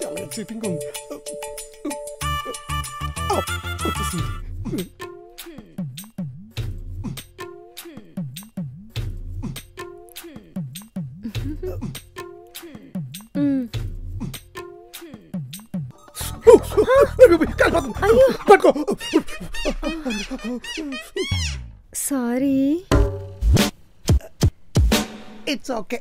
చాలా ఎక్సైటింగ్ ఉంది. వచ్చేసింది. సారీ. It's okay.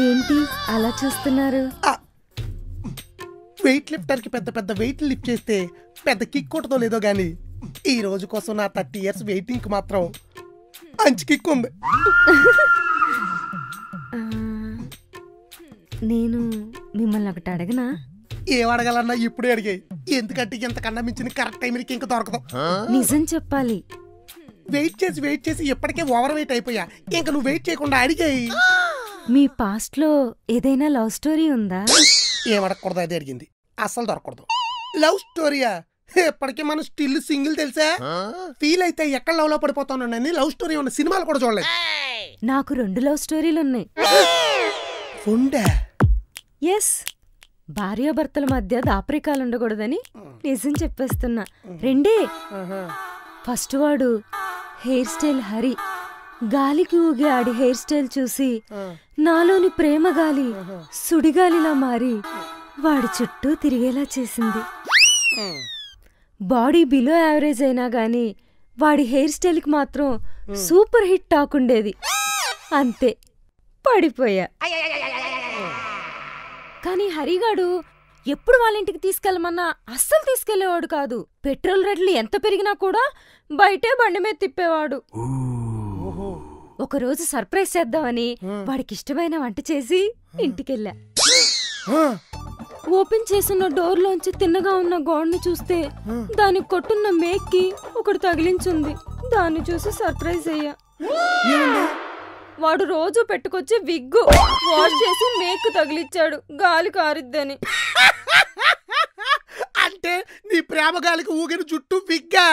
ఏంటి అలా చూస్తున్నారు? వెయిట్ లిఫ్టర్ కి పెద్ద పెద్ద వెయిట్ లిఫ్ట్ చేస్తే పెద్ద కిక్ కొట్టదో లేదో గానీ ఈ రోజు కోసం నా 30 years వెయిటింగ్ కి మాత్రం మంచి కిక్ ఉంది. నేను మిమ్మల్ని ఒకటి అడగనా? ఏం అడగాలన్నా ఇప్పుడే అడిగాయి. ఎందుకంటే ఇంతకన్నా మించిన కరెక్ట్ టైంకి ఇంకా దొరకదు. నిజం చెప్పాలి. వెయిట్ చేసి ఇప్పటికే ఓవర్ వెయిట్ అయిపోయా. ఇంకా నువ్వు వెయిట్ చేయకుండా అడిగాయి. మీ పాస్ట్ లో ఏదైనా లవ్ స్టోరీ ఉందా? ఏం అడగకూడదు, అదే అడిగింది. అస్సలు దొరకకూడదు. లవ్ స్టోరీయా? ఎప్పటికీ మనం స్టిల్ సింగిల్ తెలుసా? ఫీల్ అయితే ఎక్కడ లవ్ లో పడిపోతానని లవ్ స్టోరీ ఉన్న సినిమాలు కూడా చూడలేదు. నాకు 2 లవ్ స్టోరీలు ఉన్నాయి. ఎస్, భార్యాభర్తల మధ్య దాపరికాలు ఉండకూడదని నిజం చెప్పేస్తున్నా. 2. ఫస్ట్ వాడు హెయిర్ స్టైల్ హరి. గాలికి ఊగే ఆడి హెయిర్ స్టైల్ చూసి నాలోని ప్రేమ గాలి సుడిగాలిలా మారి వాడి చుట్టూ తిరిగేలా చేసింది. బాడీ బిలో యావరేజ్ అయినా గాని వాడి హెయిర్ స్టైల్ కి మాత్రం సూపర్ హిట్ టాక్ ఉండేది. అంతే, పడిపోయా. కానీ హరిగాడు ఎప్పుడు వాళ్ళ ఇంటికి తీసుకెళ్ళమన్నా అస్సలు తీసుకెళ్లేవాడు కాదు. పెట్రోల్ రేట్లు ఎంత పెరిగినా కూడా బయటే బండి మీద తిప్పేవాడు. ఒకరోజు సర్ప్రైజ్ చేద్దామని వాడికి ఇష్టమైన వంట చేసి ఇంటికెళ్ళా. ఓపెన్ చేసిన డోర్ లోంచి తిన్నగా ఉన్న గోడని చూస్తే దానికి కొట్టున్న మేక్కి ఒకటి తగిలించుంది. దాన్ని చూసి సర్ప్రైజ్ అయ్యా. వాడు రోజు పెట్టుకొచ్చి విగ్గు వాష్ చేసి మేక్ తగిలిచ్చాడు గాలి కారిద్దని. అంటే నీ ప్రేమ గాలికి ఊగిన జుట్టు విగ్గా?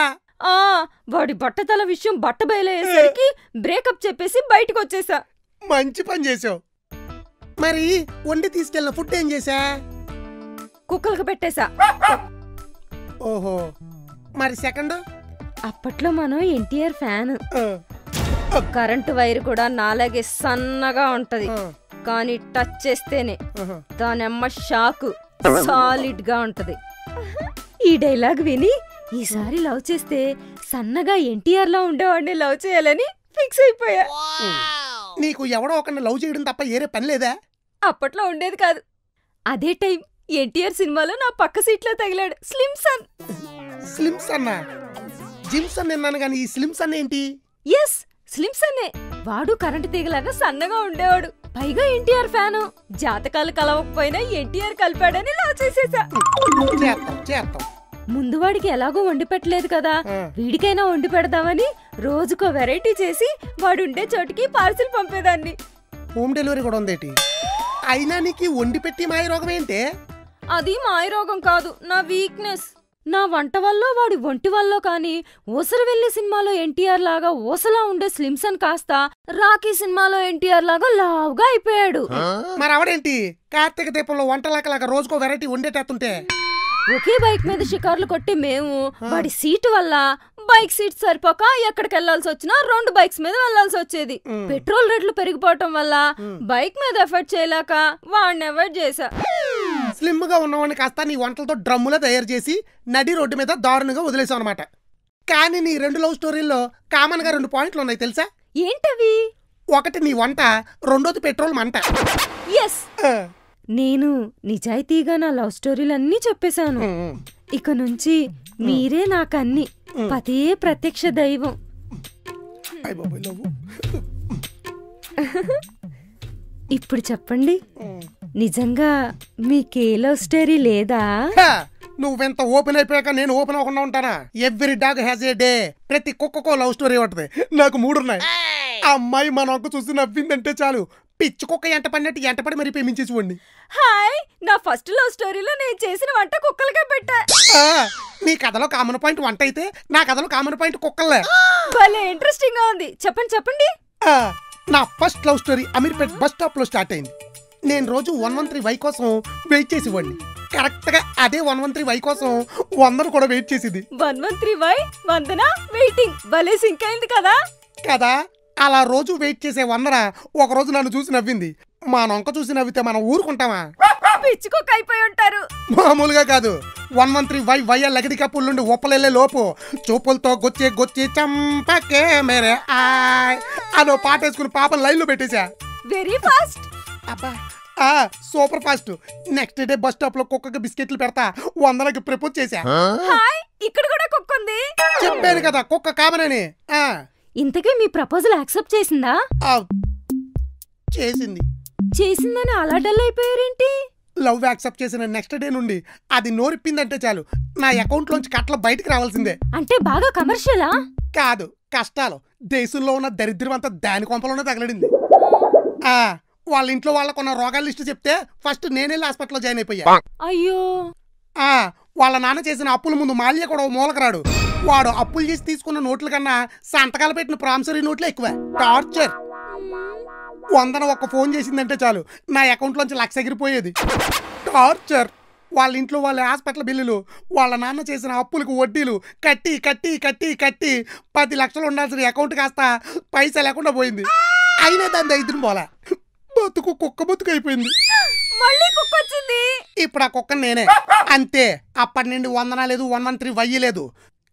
వాడి బట్టతల విషయం బట్ట బయలయ్యేసరికి బ్రేకప్ చెప్పేసి బయటకు వచ్చేసా. మంచి పని చేసావు. మరి వండి తీసుకెళ్ళిన ఫుడ్ ఏం చేసా? కుక్కలకు పెట్టేశా. ఓహో, మరి సెకండ్? అప్పట్లో మనం ఎన్టీఆర్ ఫ్యాన్. కరెంటు వైర్ కూడా నాలాగే సన్నగా ఉంటది, కానీ టచ్ చేస్తేనే దానమ్మ షాకు సాలిడ్ గా ఉంటది. ఈ డైలాగ్ విని ఈసారి లవ్ చేస్తే సన్నగా ఎన్టీఆర్ లా ఉండేవాడిని లవ్ చేయాలని ఫిక్స్ అయిపోయా. నీకు ఎవడో ఒకరిని లవ్ చేయడం తప్ప ఏరే పని లేదా? అప్పట్లో ఉండేది కాదు. అదే టైం ఎన్టీఆర్ సినిమాలో నా పక్క సీట్లో తగిలాడు స్లిమ్సన్. స్లిమ్సన్నా? జిమ్సన్ విన్నాను గాని ఈ స్లిమ్సన్ ఏంటి? ఎస్, స్లిమ్సన్నే. వాడు కరెంటు తీగలాగా సన్నగా ఉండేవాడు, పైగా ఎన్టీఆర్ ఫ్యాను. జాతకాలు కలవకపోయినా ఎన్టీఆర్ కలిపాడని లవ్ చేసేసా. ముందు వాడికి ఎలాగో వండి పెట్టలేదు కదా, వీడికైనా వండి పెడదామని రోజుకో వెరైటీ చేసి వాడుండే చోటికి పార్సిల్ పంపేదాన్ని. హోమ్ డెలివరీ కూడా ఉందేటి? అయినా నీకు వండి పెట్టి మాయరోగం ఏంటే? అది మాయరోగం కాదు, నా వీక్నెస్. నా వంట వల్ల వాడి ఒంటి వల్ల కానీ ఊసరవెల్లి సినిమాలో ఎన్టీఆర్ లాగా ఊసలా ఉండే స్లిమ్సన్ కాస్త రాకీ సినిమాలో ఎన్టీఆర్ లాగా లావుగా అయిపోయాడు. మరి అవడేంటి కార్తీక దీపంలో వంటలాగా రోజుకో వెరైటీ వండేటట్టుంటే? ఒకే బైక్ మీద షికార్లు కొట్టి మేము వాడి సీటు వల్ల బైక్ సీట్ సరిపోక ఎక్కడికి వెళ్లాల్సి వచ్చినా 2 బైక్స్ మీద వెళ్లాల్సి వచ్చేది. పెట్రోల్ రేట్లు పెరిగిపోవటం వల్ల బైక్ మీద ఎఫర్ట్ చేయలేక వాడిని అవాయిడ్ చేశా. స్లిమ్ గా ఉన్నవాడిని కాస్త నీ వంటలతో డ్రమ్ములా తయారు చేసి నడి రోడ్డు మీద దారుణంగా వదిలేసావు అనమాట. కానీ నీ 2 లవ్ స్టోరీల్లో కామన్ గా 2 పాయింట్లు ఉన్నాయి తెలుసా? ఏంటవి? ఒకటి నీ వంట, రెండోది పెట్రోల్ మంట. ఎస్, నేను నిజాయితీగా నా లవ్ స్టోరీలన్నీ చెప్పేశాను. ఇక నుంచి మీరే నాకన్ని, పతే ప్రత్యక్ష దైవం. ఇప్పుడు చెప్పండి, నిజంగా మీకే లవ్ స్టోరీ లేదా? నువ్వెంత ఓపెన్ అయిపోయాక నేను ఓపెన్ అవ్వకుండా ఉంటానా? Every dog has a day. ప్రతి కుక్కకో లవ్ స్టోరీ ఉంటది. నాకు 3 ఉన్నాయి. ఆ అమ్మాయి మన ఒక్క చూసి నవ్విందంటే చాలు, పిచ్చి కుక్క ఎంట పడినట్టు ఎంటపడి మరి ప్రేమించేసుకోండి. హాయ్, నా ఫస్ట్ లవ్ స్టోరీలో నేను చేసిన వంట కుక్కలకే పెట్టా. నీ కథలో కామన్ పాయింట్ వంట అయితే నా కథలో కామన్ పాయింట్ కుక్కలే. భలే ఇంట్రెస్టింగ్ గా ఉంది. చెప్పండి చెప్పండి. నా first love story Ameerpet bus stop లో స్టార్ట్ అయింది. నేను రోజు 113Y కోసం వెయిట్ చేసేవాడిని. కరెక్ట్ గా అదే 113Y కోసం 100 కూడా వెయిట్ చేసేది. 113Y వందన వెయిటింగ్. భలే సింక్ అయింది కదా. కదా, అలా రోజు వెయిట్ చేసే 100 ఒక రోజు నన్ను చూసి నవ్వింది. మా నొంక చూసి నవ్వితే మనం ఊరుకుంటామా? పిచ్చుకోక అయిపోయి ఉంటారు. మామూలుగా కాదు. 113Y వయ్య లగడి కప్పుల నుండి ఒప్పలెళ్ళే లోపు చూపులతో గొచ్చి చంపకే మేరే ఆయ్ అదో పాట వేసుకుని పాపం లైన్ లో పెట్టేశా. Very fast. అబ్బా super fast. Next day bus stop లో కుక్కకి బిస్కెట్లు పెడతా 100కి ప్రపోజ్ చేశా. హాయ్, ఇక్కడ కూడా కుక్క ఉంది. చెప్పాను కదా కుక్క కామనని. ఇంతకీ మీ ప్రపోజల్ యాక్సెప్ట్ చేసిందా? చేసింది. చేసిందని అలా డల్ అయిపోయారేంటి? లవ్ యాక్సెప్ట్ చేసిన నెక్స్ట్ డే నుండి అది నోరిప్పిందంటే చాలు నా అకౌంట్ లోంచి కట్టలు బయటికి రావాల్సిందే. అంటే బాగా కమర్షియలా? కాదు, కష్టాలు. దేశంలో ఉన్న దరిద్రం అంతా దాని కొంపలోనే తగలడింది. వాళ్ళ ఇంట్లో వాళ్ళకున్న రోగాల లిస్టు చెప్తే ఫస్ట్ నేనెళ్ళి హాస్పిటల్లో జాయిన్ అయిపోయా. అయ్యో. వాళ్ళ నాన్న చేసిన అప్పుల ముందు మాల్య కూడా మూలకరాడు. వాడు అప్పులు చేసి తీసుకున్న నోట్ల కన్నా సంతకాలు పెట్టిన ప్రామిసరీ నోట్లే ఎక్కువ. టార్చర్. 100 ఒక్క ఫోన్ చేసిందంటే చాలు నా అకౌంట్ లోంచి 1,00,000 ఎగిరిపోయేది. టార్చర్. వాళ్ళ ఇంట్లో వాళ్ళ హాస్పిటల్ బిల్లులు, వాళ్ళ నాన్న చేసిన అప్పులకు వడ్డీలు కట్టి కట్టి కట్టి కట్టి 10 లక్షలు ఉండాల్సిన అకౌంట్ కాస్త పైసా లేకుండా పోయింది. అయినా దాని దరిద్రం పోలా. బతుకు కుక్క బతుకు అయిపోయింది. మళ్ళీ కుక్క వచ్చింది. ఇప్పుడు ఆ కుక్క నేనే. అంతే. అప్పటి నుండి 100 లేదు, 113Y లేదు.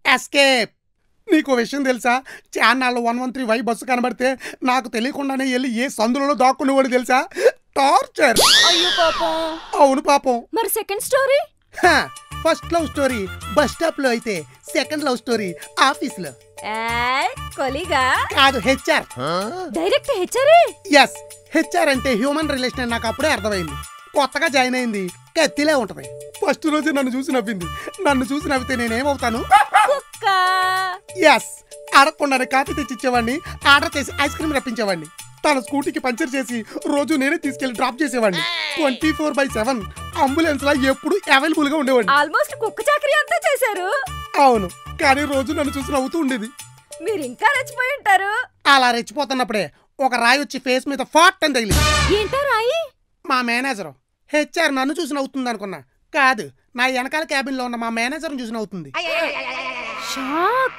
ఎస్కేప్. నీకు విషయం తెలుసా? చాన్నాళ్ళు 113Y బస్సు కనబడితే నాకు తెలియకుండానే వెళ్ళి ఏ సందులలో దాక్కునేవాడు తెలుసా? టార్చర్. అయ్యో పాపం. అవును పాపం. మరి second story? First love story bus stop లో అయితే సెకండ్ లవ్ స్టోరీ ఆఫీస్ లో. కొలిగా కాదు, HR. Direct HR. Yes, HR అంటే హ్యూమన్ రిలేషన్ అని నాకు అప్పుడే అర్థమైంది. కొత్తగా జాయిన్ అయింది, కత్తిలే ఉంటది. ఫస్ట్ రోజు నన్ను చూసి నవ్వింది. నన్ను చూసి నవ్వితే నేనేమవుతాను? ఎస్, అడగకుండానే కాఫీ తెచ్చిచ్చేవాడిని, ఆర్డర్ చేసి ఐస్ క్రీమ్ రప్పించేవాడిని. తన స్కూటీకి పంచర్ చేసి రోజు నేనే తీసుకెళ్లి డ్రాప్ చేసేవాడిని. 24/7 అంబులెన్స్ లా ఎప్పుడు అవైలబుల్ గా ఉండేవాడిని. ఆల్మోస్ట్ కుక్క చాకరీ అంతా చేశారు. అవును, కానీ రోజు నన్ను చూసి నవ్వుతూ ఉండేది. మీరు ఇంకా రెచ్చిపోయి ఉంటారు. అలా రెచ్చిపోతున్నప్పుడే ఒక రాయి వచ్చి ఫేస్ మీద ఫాట్ అని తగిలింది. ఏంటో రాయి? మా మేనేజర్. హెచ్ఆర్ నన్ను చూసి నవ్వుతుంది అనుకున్నా. కాదు, నా వెనకాల క్యాబిన్ లో ఉన్న మా మేనేజర్ చూసి నవ్వుతుంది. షాక్.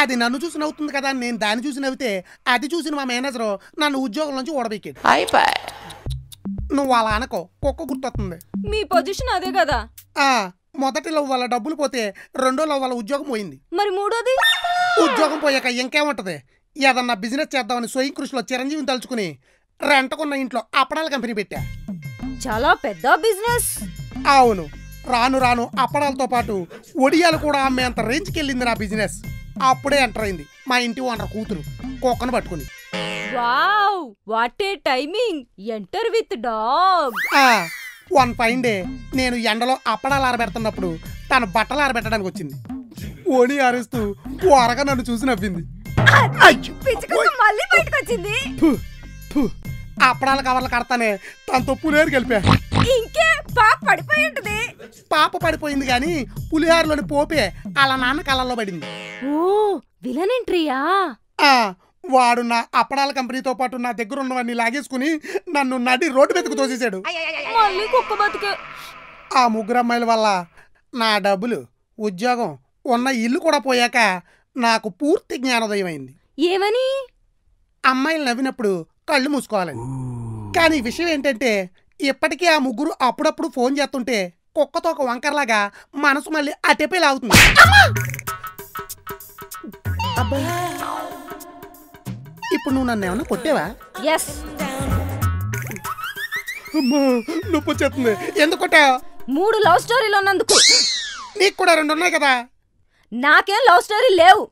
అది నన్ను చూసి నవ్వుతుంది కదా, నేను దాన్ని చూసి నవ్వితే అది చూసిన మా మేనేజర్ నన్ను ఉద్యోగం నుంచి ఓడబెక్కాడు. నువ్వు అలా అనుకో, కుక్క గుర్తొస్తుంది. మీ పొజిషన్ అదే కదా. మొదటి లవ్ వల్ల డబ్బులు పోతే రెండో లవ్ వల్ల ఉద్యోగం పోయింది. మరి మూడోది? ఉద్యోగం పోయాక ఇంకేముంటది, ఏదన్నా బిజినెస్ చేద్దామని స్వయం కృషిలో చిరంజీవిని తలుచుకుని రెంటకున్న ఇంట్లో అప్పడాల కంపెనీ పెట్టా. చాలా పెద్ద బిజినెస్. అవును, రాను రాను అప్పడాలతో పాటు ఒడియాలు కూడా అమ్మేంత రేంజ్కి వెళ్ళింది నా బిజినెస్. అప్పుడే ఎంటర్ అయింది మా ఇంటి ఓనర్ కూతురు కుక్కను పట్టుకుని. Wow, what a timing. Enter with dog. One fine day నేను ఎండలో అప్పడాలు ఆరబెడుతున్నప్పుడు తన బట్టలు ఆరబెట్టడానికి వచ్చింది. ఓణి ఆరేస్తూ ఓరగా నన్ను చూసి నవ్వింది. మళ్ళీ బయటకు వచ్చింది. అప్పడాల కవర్లు కడతానే తనతో పులిహోర కలిపా. ఇంకే పాప పడిపోయి ఉంటుంది. పాప పడిపోయింది గాని పులిహోరలోని పోపే అలా నాన్న కళ్ళల్లో పడింది. ఓ, విలన్ ఎంట్రీయా? వాడు నా అప్పడాల కంపెనీతో పాటు నా దగ్గర ఉన్నవన్నీ లాగేసుకుని నన్ను నడి రోడ్డు మీదకు తోసేశాడు. మళ్ళీ కుక్క బతుకే. ఆ 3 అమ్మాయిల వల్ల నా డబ్బులు, ఉద్యోగం, ఉన్న ఇల్లు కూడా పోయాక నాకు పూర్తి జ్ఞానోదయం అయింది. ఏమని? అమ్మాయిలు నవ్వినప్పుడు కళ్ళు మూసుకోవాలని. కానీ విషయం ఏంటంటే ఇప్పటికీ ఆ 3 అప్పుడప్పుడు ఫోన్ చేస్తుంటే కుక్కతో ఒక వంకరలాగా మనసు మళ్ళీ అటెపే లాగుతుంది. ఇప్పుడు నువ్వు నన్ను ఏమన్నా కొట్టేవా? ఎస్. నొప్పి వచ్చేస్తుంది. ఎందుకు కొట్టావు? 3 లవ్ స్టోరీలు ఉన్నందుకు. నీకు కూడా 2 ఉన్నాయి కదా. నాకేం లవ్ స్టోరీ లేవు.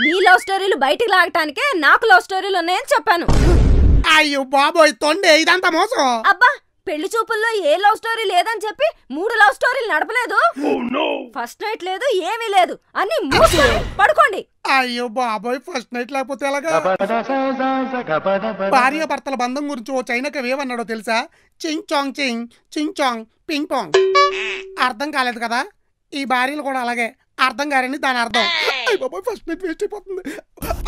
నీ లవ్ స్టోరీలు బయటికి లాగటానికే నాకు లవ్ స్టోరీలు ఉన్నాయని చెప్పాను. అయ్యో బాబోయ్ తొండే, ఇదంతా మోసం. అబ్బా, పెళ్లి చూపుల్లో ఏ లవ్ స్టోరీ లేదని చెప్పి 3 లవ్ స్టోరీలు నడపలేదు. ఫస్ట్ నైట్ లేదు, ఏమీ లేదు, అన్ని మూసుకొని పడుకోండి. అయ్యో బాబోయ్, ఫస్ట్ నైట్ లేకపోతే ఎలాగా? భార్య భర్తల బంధం గురించి ఓ చైనా కవి ఏమన్నాడో తెలుసా? చింగ్ చాంగ్ చింగ్, చింగ్ చాంగ్ పింగ్ పాంగ్. అర్థం కాలేదు కదా? ఈ భార్యలు కూడా అలాగే అర్థం కారని దాని అర్థం. అయ్య బాబోయ్, ఫస్ట్ నైట్ వేస్ట్ అయిపోతుంది.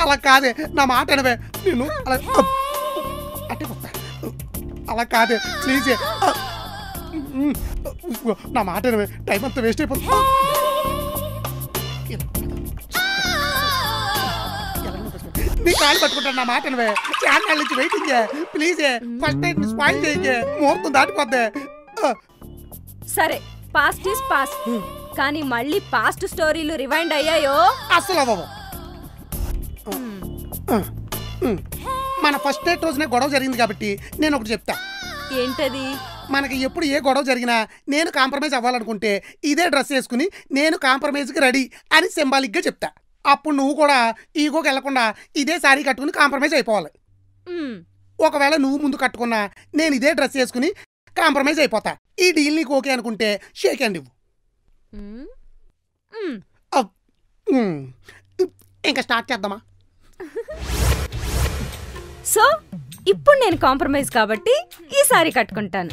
అలా కాదే, నా మాట అనవే. నేను అలా అంటే అలా కాదే, ప్లీజే, నా మాట అనవే. టైం అంతా వేస్ట్ అయిపోతుంది. నీ కాలు పట్టుకుంటాను, నా మాట అనవే. చాన్నాళ్ళ నుంచి వెయిటింగ్, ప్లీజే. ఫస్ట్ నైట్ స్పాయిల్ చేయకే, ముహూర్తం దాటిపోద్దే. సరే, పాస్ట్ ఈస్ పాస్ట్, కానీ మళ్ళీ పాస్ట్ స్టోరీలు రివైండ్ అయ్యాయో అసలు అవ్వవు. మన ఫస్ట్ నైట్ రోజునే గొడవ జరిగింది కాబట్టి నేను ఒకటి చెప్తా. ఏంటది? మనకి ఎప్పుడు ఏ గొడవ జరిగినా నేను కాంప్రమైజ్ అవ్వాలనుకుంటే ఇదే డ్రెస్ వేసుకుని నేను కాంప్రమైజ్కి రెడీ అని సింబాలిక్గా చెప్తా. అప్పుడు నువ్వు కూడా ఈగోకి వెళ్లకుండా ఇదే శారీ కట్టుకుని కాంప్రమైజ్ అయిపోవాలి. ఒకవేళ నువ్వు ముందు కట్టుకున్నా నేను ఇదే డ్రెస్ వేసుకుని కాంప్రమైజ్ అయిపోతా. ఈ డీల్ నీకు ఓకే అనుకుంటే షేక్ హ్యాండ్ ఇవ్వు. ఇంకా స్టార్ట్ చేద్దామా? సో ఇప్పుడు నేను కాంప్రమైజ్ కాబట్టి ఈ సారీ కట్టుకుంటాను.